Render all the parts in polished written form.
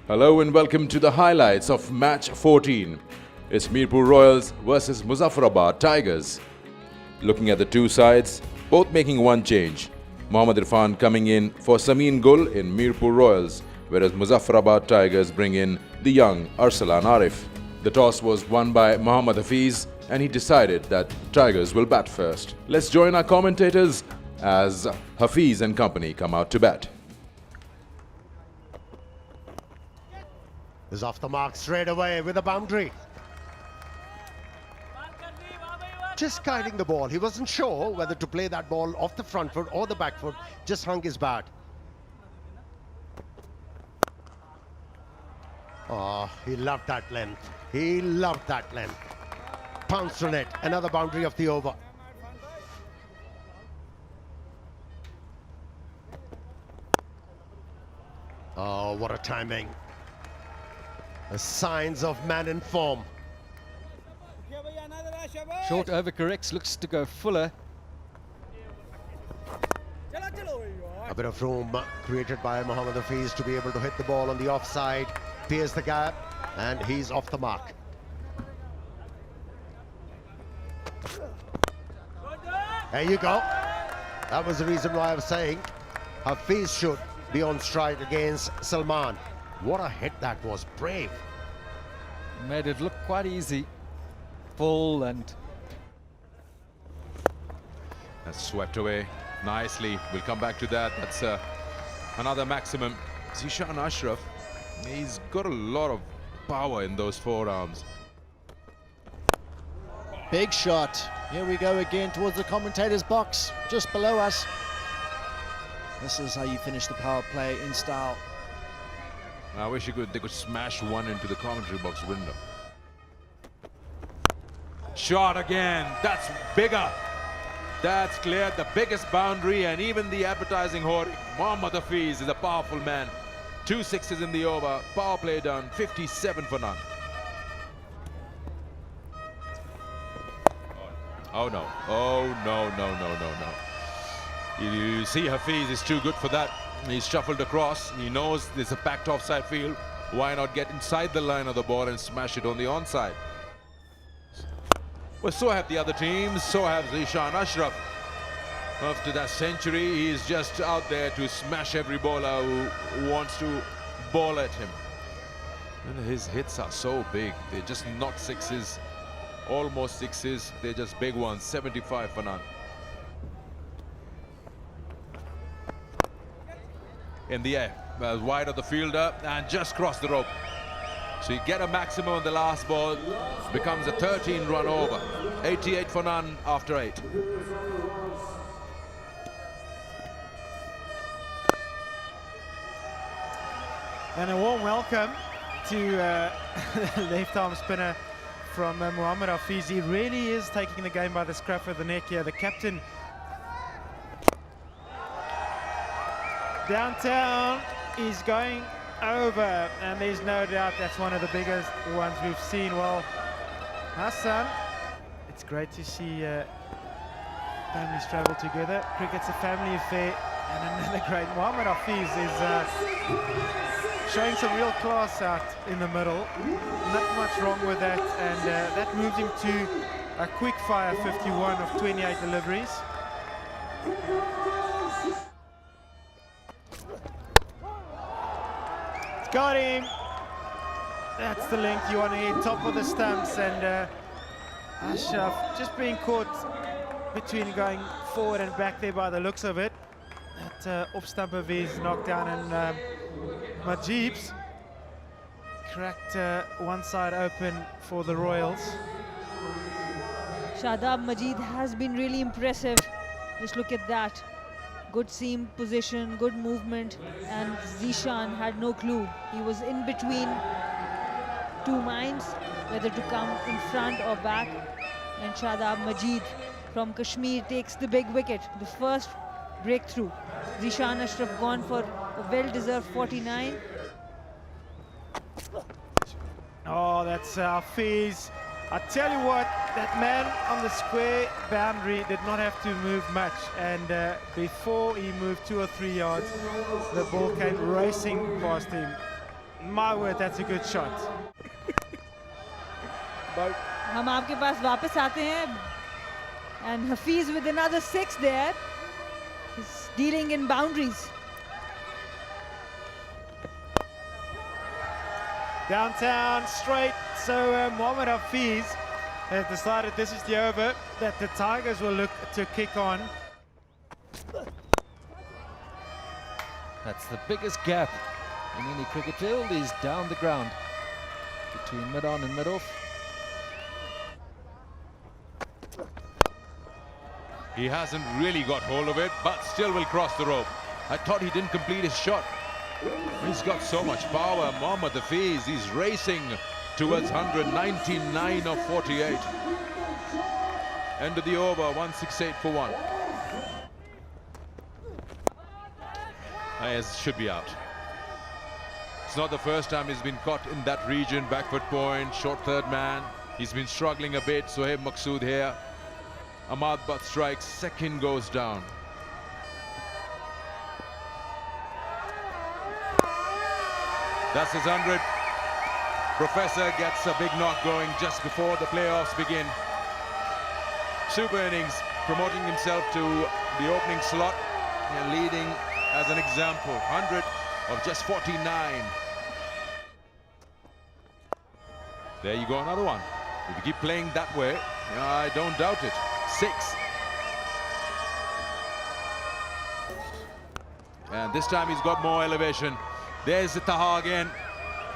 Hello and welcome to the highlights of match 14. It's MIRPUR Royals versus Muzaffarabad Tigers. Looking at the two sides, both making one change. Mohammad Irfan coming in for Sameen Gul in MIRPUR Royals, whereas Muzaffarabad Tigers bring in the young Arsalan Arif. The toss was won by Mohammad Hafeez and he decided that Tigers will bat first. Let's join our commentators as Hafeez and company come out to bat. Is off the mark straight away with a boundary. Just guiding the ball. He wasn't sure whether to play that ball off the front foot or the back foot. Just hung his bat. Oh, he loved that length. He loved that length. Pounced on it. Another boundary of the over. Oh, what a timing. The signs of man in form. Short overcorrects, looks to go fuller. A bit of room created by Mohammad Hafeez to be able to hit the ball on the offside, pierce the gap, and he's off the mark. There you go. That was the reason why I was saying Hafeez should be on strike against Salman. What a hit that was, brave. Made it look quite easy. Full and... That's swept away nicely. We'll come back to that. That's another maximum. Zishan Ashraf, he's got a lot of power in those forearms. Big shot. Here we go again towards the commentator's box, just below us. This is how you finish the power play in style. I wish they could smash one into the commentary box window. Shot again. That's bigger. That's cleared the biggest boundary, and even the advertising whore, Mohammad Hafeez, is a powerful man. 2 sixes in the over. Power play done. 57 for none. Oh no. Oh no, no, no, no, no. You see Hafeez is too good for that. He's shuffled across. He knows there's a packed offside field. Why not get inside the line of the ball and smash it on the onside? Well, so have the other teams. So have Zishan Ashraf. After that century, he's just out there to smash every bowler who wants to ball at him. And his hits are so big. They're just not sixes, almost sixes. They're just big ones. 75 for none. In the air, wide of the fielder and just crossed the rope. So you get a maximum on the last ball, becomes a 13-run over. 88 for none after 8. And a warm welcome to left-arm spinner from Mohammad Hafeez. He really is taking the game by the scruff of the neck here. The captain downtown is going over, and there's no doubt that's one of the biggest ones we've seen. Well, Hassan, it's great to see families travel together. Cricket's a family affair, and another great. Mohammad Hafeez is showing some real class out in the middle. Not much wrong with that, and that moved him to a quick fire 51 of 28 deliveries. Got him. That's the length you want to hit, top of the stumps, and Ashraf just being caught between going forward and back there by the looks of it. That off stump of his knocked down, and Majib's cracked one side open for the Royals. Shadab Majid has been really impressive. Just look at that. Good seam position, good movement, and Zishan had no clue. He was in between two minds, whether to come in front or back. And Shadab Majid from Kashmir takes the big wicket, the first breakthrough. Zishan Ashraf gone for a well-deserved 49. Oh, that's Hafeez. I tell you what, that man on the square boundary did not have to move much, and before he moved 2 or 3 yards, the ball came racing past him. My word, that's a good shot. हम आपके पास वापस आते हैं. And Hafeez with another 6 there. He's dealing in boundaries. Downtown, straight. So Mohammad Hafeez has decided this is the over that the Tigers will look to kick on. That's the biggest gap in any cricket field, is down the ground between mid-on and mid-off. He hasn't really got hold of it, but still will cross the rope. I thought he didn't complete his shot. He's got so much power. Mohammad Hafeez, he's racing towards 199 of 48. End of the over, 168 for 1. Ayaz should be out. It's not the first time he's been caught in that region. Back foot point, short third man. He's been struggling a bit. Sohaib Maqsood here. Ahmad Butt strikes, second goes down. That's his 100. Professor gets a big knock going just before the playoffs begin. Super innings, promoting himself to the opening slot and leading as an example. 100 of just 49. There you go, another one. If you keep playing that way, I don't doubt it. 6. And this time he's got more elevation. There's Taha again,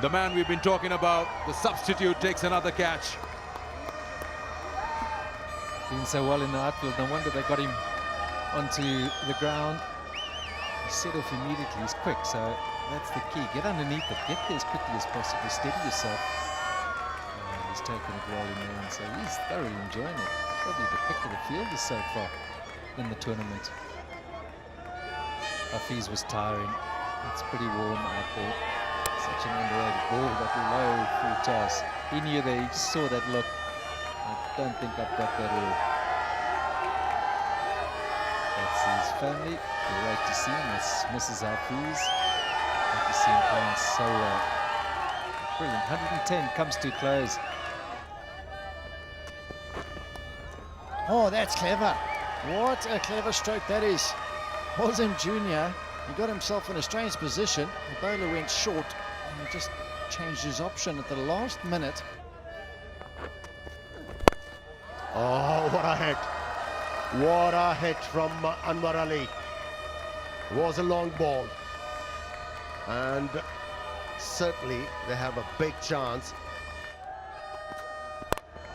the man we've been talking about. The substitute takes another catch. Doing so well in the outfield, no wonder they got him onto the ground. He set off immediately, he's quick, so that's the key. Get underneath it, get there as quickly as possible, steady yourself. And he's taken it well in there, and so he's thoroughly enjoying it. Probably the pick of the fielders so far in the tournament. Hafeez was tiring. It's pretty warm out there. Such an underrated ball, that low full toss. He knew that, he saw that look. I don't think I've got that all. That's his family. Great to see him. That's Mrs. Hafeez. Great to see him playing so well. Brilliant. 110 comes to close. Oh, that's clever. What a clever stroke that is. Wasm Jr., he got himself in a strange position. The bowler went short and just changed his option at the last minute. Oh, what a hit. What a hit from Anwar Ali. It was a long ball. And certainly they have a big chance.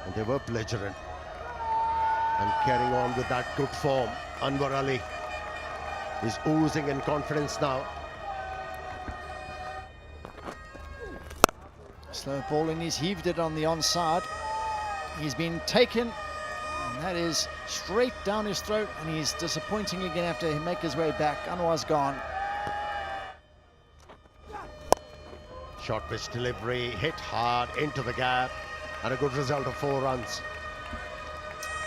And they were belligerent. And carrying on with that good form, Anwar Ali is oozing in confidence now. Slow ball and he's heaved it on the onside. He's been taken, and that is straight down his throat, and he's disappointing again after he make his way back. Anwar's gone. Short pitch delivery, hit hard into the gap, and a good result of 4 runs.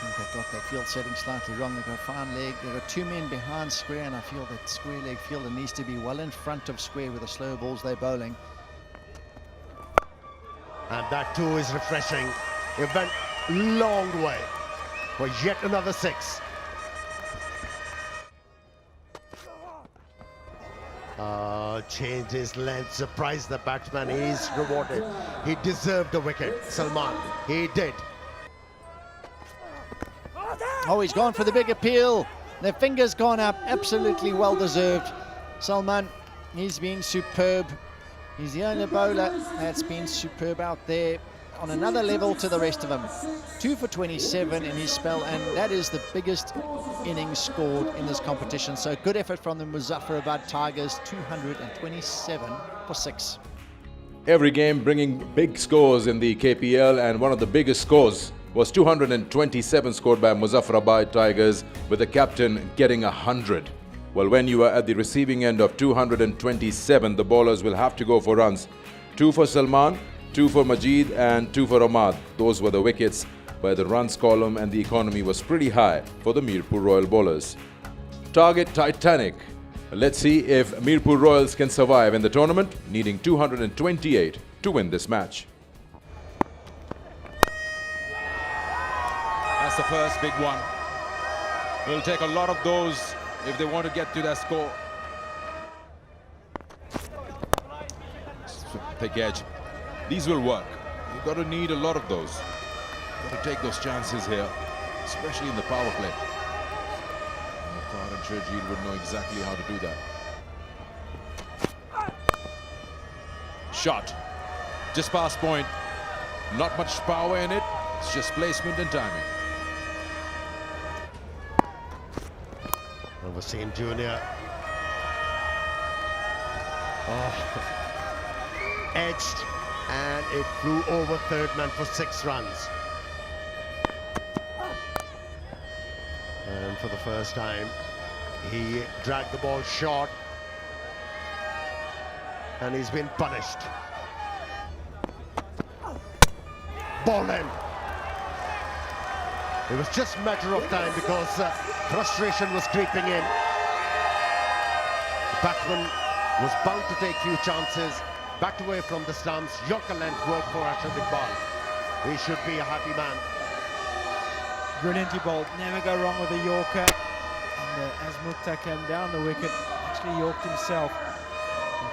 I think they've got that field setting slightly wrong. They've got a fine leg. They've got 2 men behind square, and I feel that square leg fielder needs to be well in front of square with the slow balls they're bowling. And that too is refreshing. It went long way for yet another 6. Changed his length, surprised the batsman. He's rewarded. He deserved the wicket, Salman. He did. Oh, he's gone for the big appeal. Their fingers gone up. Absolutely well deserved. Salman, he's been superb. He's the only bowler that's been superb out there, on another level to the rest of them. 2 for 27 in his spell, and that is the biggest innings scored in this competition. So good effort from the Muzaffarabad Tigers, 227 for 6. Every game bringing big scores in the KPL, and one of the biggest scores was 227 scored by Muzaffarabad Tigers, with the captain getting 100. Well, when you are at the receiving end of 227, the bowlers will have to go for runs. 2 for Salman, 2 for Majid, and 2 for Ahmad. Those were the wickets, but the runs column and the economy was pretty high for the Mirpur Royal bowlers. Target Titanic. Let's see if Mirpur Royals can survive in the tournament, needing 228 to win this match. That's the first big one. It'll take a lot of those if they want to get to that score. Thick edge. These will work. You've got to need a lot of those. You've got to take those chances here, especially in the power play. Khan and Sharjeel would know exactly how to do that. Shot. Just past point. Not much power in it. It's just placement and timing. Wasim Jr. Oh. Edged, and it flew over third man for 6 runs. And for the first time, he dragged the ball short, and he's been punished. Ball end. It was just a matter of time because frustration was creeping in. The batsman was bound to take few chances. Backed away from the stumps. Yorker length work for Ashad Iqbal. He should be a happy man. Brilliantly bowled. Never go wrong with a Yorker. And as Mukta came down the wicket, actually Yorked himself.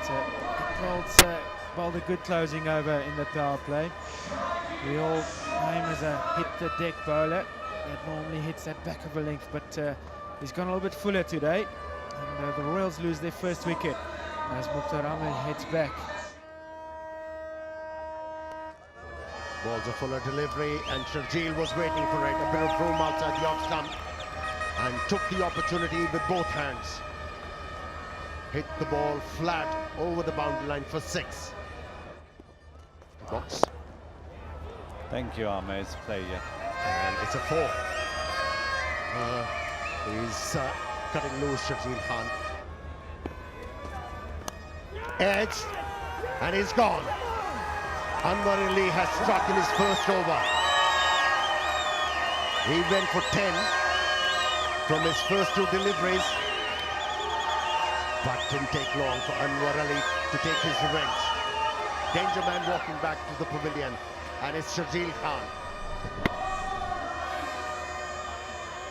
But bowled a good closing over in the power play. We all know him as a hit the deck bowler that normally hits that back of a length, but he's gone a little bit fuller today. And the Royals lose their first wicket as Muzafarabad heads back. Ball's a fuller delivery, and Sharjeel was waiting for it. A bit of room outside the off stump, and took the opportunity with both hands. Hit the ball flat over the boundary line for 6. Box. Thank you, Ahmed. It's a pleasure. And it's a 4. He's cutting loose Sharjeel Khan. Edge, and he's gone. Anwar Ali has struck in his first over. He went for 10 from his first 2 deliveries, but didn't take long for Anwar Ali to take his revenge. Danger man walking back to the pavilion, and it's Sharjeel Khan.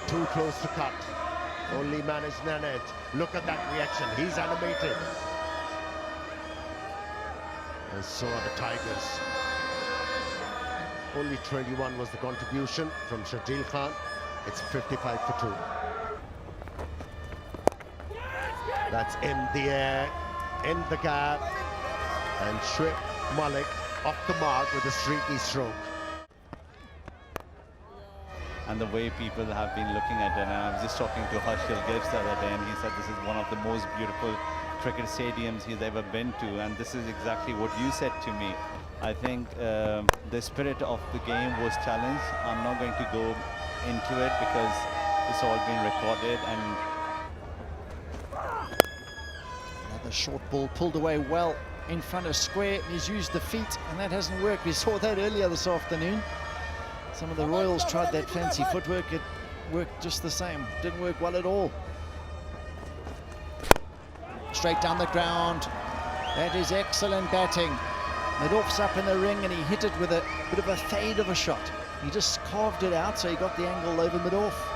Too close to cut. Only managed an edge. Look at that reaction. He's animated. And so are the Tigers. Only 21 was the contribution from Sharjeel Khan. It's 55 for 2. That's in the air, in the gap, and Shoaib Malik off the mark with a streaky stroke. And the way people have been looking at it, and I was just talking to Harshil Gibbs the other day, and he said this is one of the most beautiful cricket stadiums he's ever been to, and this is exactly what you said to me. I think the spirit of the game was challenged. I'm not going to go into it because it's all been recorded. And another short ball pulled away well in front of square. He's used the feet, and that hasn't worked. We saw that earlier this afternoon. Some of the Royals tried that fancy footwork. It worked just the same. Didn't work well at all. Straight down the ground. That is excellent batting. Mid-off's up in the ring, and he hit it with a bit of a fade of a shot. He just carved it out, so he got the angle over mid-off.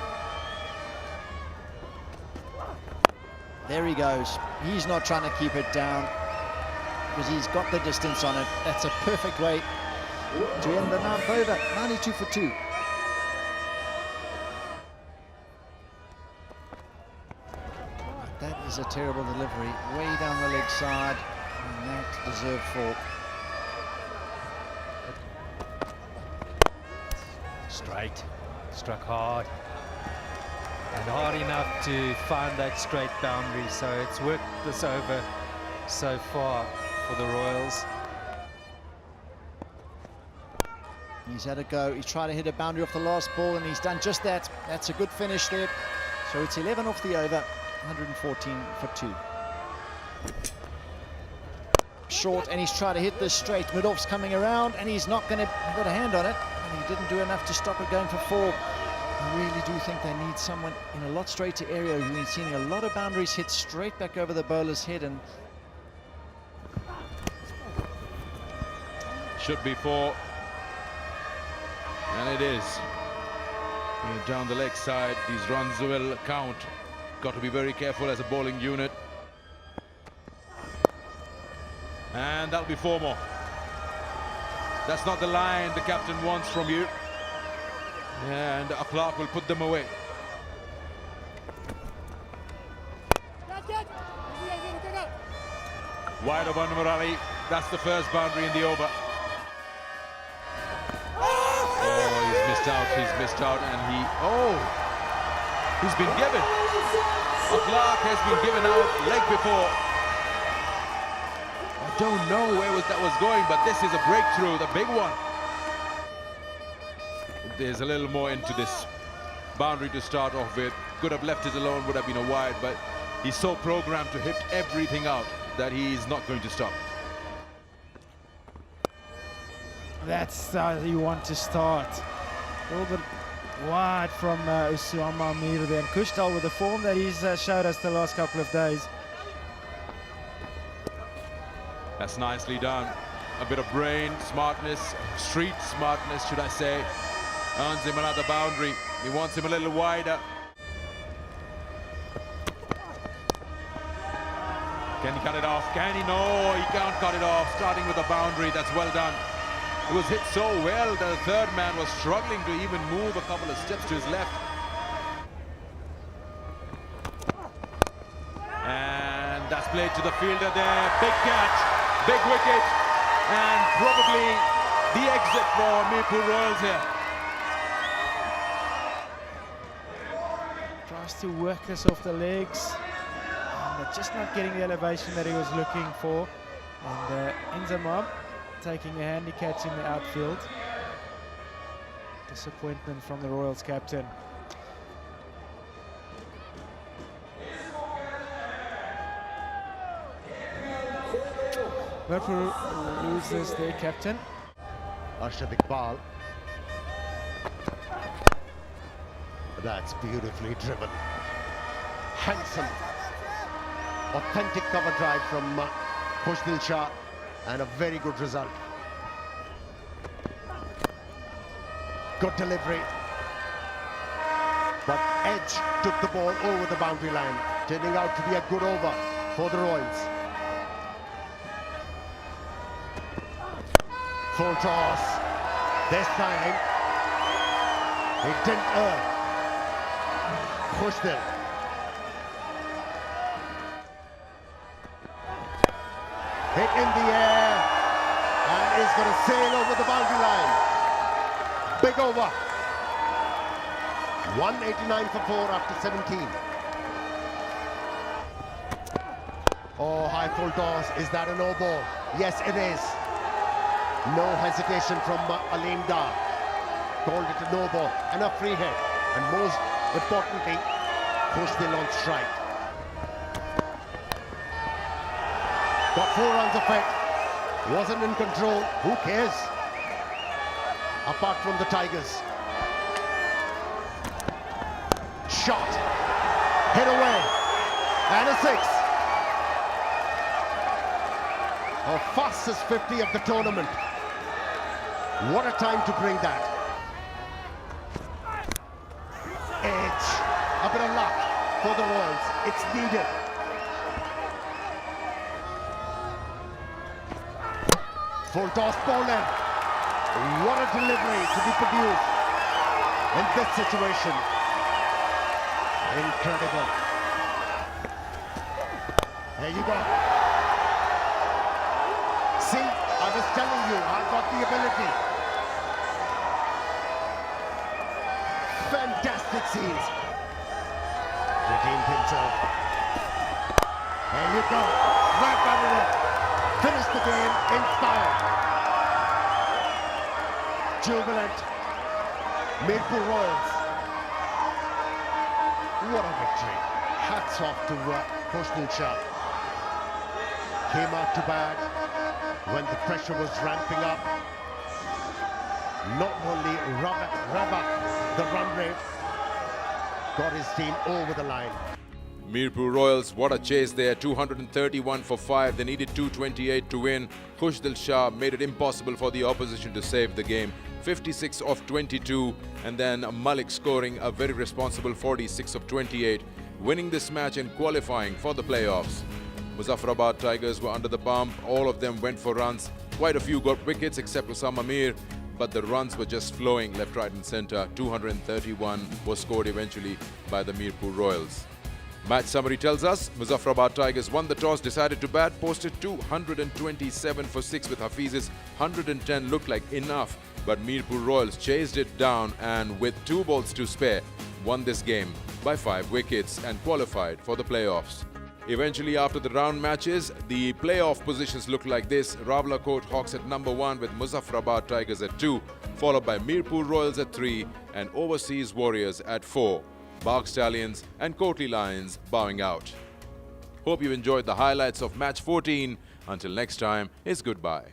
There he goes. He's not trying to keep it down because he's got the distance on it. That's a perfect way to end the 9th over. 92 for 2. That is a terrible delivery, way down the leg side, and that deserved 4. Straight, struck hard, and hard enough to find that straight boundary. So it's worked this over so far for the Royals. He's had a go. He's tried to hit a boundary off the last ball, and he's done just that. That's a good finish there. So it's 11 off the over, 114 for 2. Short, and he's tried to hit this straight. Mid-off's coming around, and he's not going to put a hand on it. And he didn't do enough to stop it going for 4. I really do think they need someone in a lot straighter area. We've been seeing a lot of boundaries hit straight back over the bowler's head, and Should be 4. And it is. Down the leg side, these runs will count. Got to be very careful as a bowling unit. And that'll be 4 more. That's not the line the captain wants from you. And Clark will put them away. Wide of Anwar Ali. That's the first boundary in the over. Oh, he's missed out, and he's been given. Clark has been given out leg before. I don't know where that was going, but this is a breakthrough, the big one. There's a little more into this boundary to start off with. Could have left it alone, would have been a wide, but he's so programmed to hit everything out that he's not going to stop. That's how you want to start. A little bit wide from Usama Mir there. And Kushtal with the form that he's showed us the last couple of days. That's nicely done. A bit of brain smartness, street smartness, should I say. Earns him another boundary. He wants him a little wider. Can he cut it off? Can he? No, he can't cut it off. Starting with a boundary, that's well done. It was hit so well that the third man was struggling to even move a couple of steps to his left. And that's played to the fielder there. Big catch, big wicket, and probably the exit for MIRPUR Royals here. Tries to work this off the legs. But just not getting the elevation that he was looking for. And Inzamam taking a handy catch in the outfield. Disappointment from the Royals captain. MIRPUR loses their captain. Arshad Iqbal. That's beautifully driven. Handsome. Authentic cover drive from Khushdil Shah, and a very good result. Good delivery. But Edge took the ball over the boundary line, turning out to be a good over for the Royals. Full toss. This time, he didn't earn. Khushdil. Hit in the air, and is going to sail over the boundary line. Big over. 189 for 4 after 17. Oh, high full toss. Is that a no ball? Yes, it is. No hesitation from Aleem Dar. Called it a no ball and a free hit. And most importantly, Khushdil on strike. Got 4 runs of it. Wasn't in control. Who cares? Apart from the Tigers. Shot. Hit away. And a 6. Our fastest 50 of the tournament. What a time to bring that. Edge. A bit of luck for the Royals. It's needed. Full toss bowler. What a delivery to be produced in this situation. Incredible. There you go. See, I was telling you, I've got the ability. Fantastic scenes. Redeemed himself. There you go. Right on it. Finish the game in style. Jubilant MIRPUR Royals. What a victory. Hats off to Khushdil Shah. Came out to bat when the pressure was ramping up. Not only rev up the run rate, got his team over the line. Mirpur Royals, what a chase there, 231 for 5. They needed 228 to win. Khushdil Shah made it impossible for the opposition to save the game. 56 of 22, and then Malik scoring a very responsible 46 of 28, winning this match and qualifying for the playoffs. Muzaffarabad Tigers were under the pump. All of them went for runs. Quite a few got wickets except Usama Mir, but the runs were just flowing left, right and centre. 231 was scored eventually by the Mirpur Royals. Match summary tells us Muzaffarabad Tigers won the toss, decided to bat, posted 227 for 6 with Hafeez's 110 looked like enough, but Mirpur Royals chased it down and with 2 balls to spare, won this game by 5 wickets and qualified for the playoffs. Eventually, after the round matches, the playoff positions look like this. Rawalakot Hawks at number 1 with Muzaffarabad Tigers at 2, followed by Mirpur Royals at 3 and Overseas Warriors at 4. Bagh Stallions and Kotli Lions bowing out. Hope you enjoyed the highlights of match 14. Until next time, it's goodbye.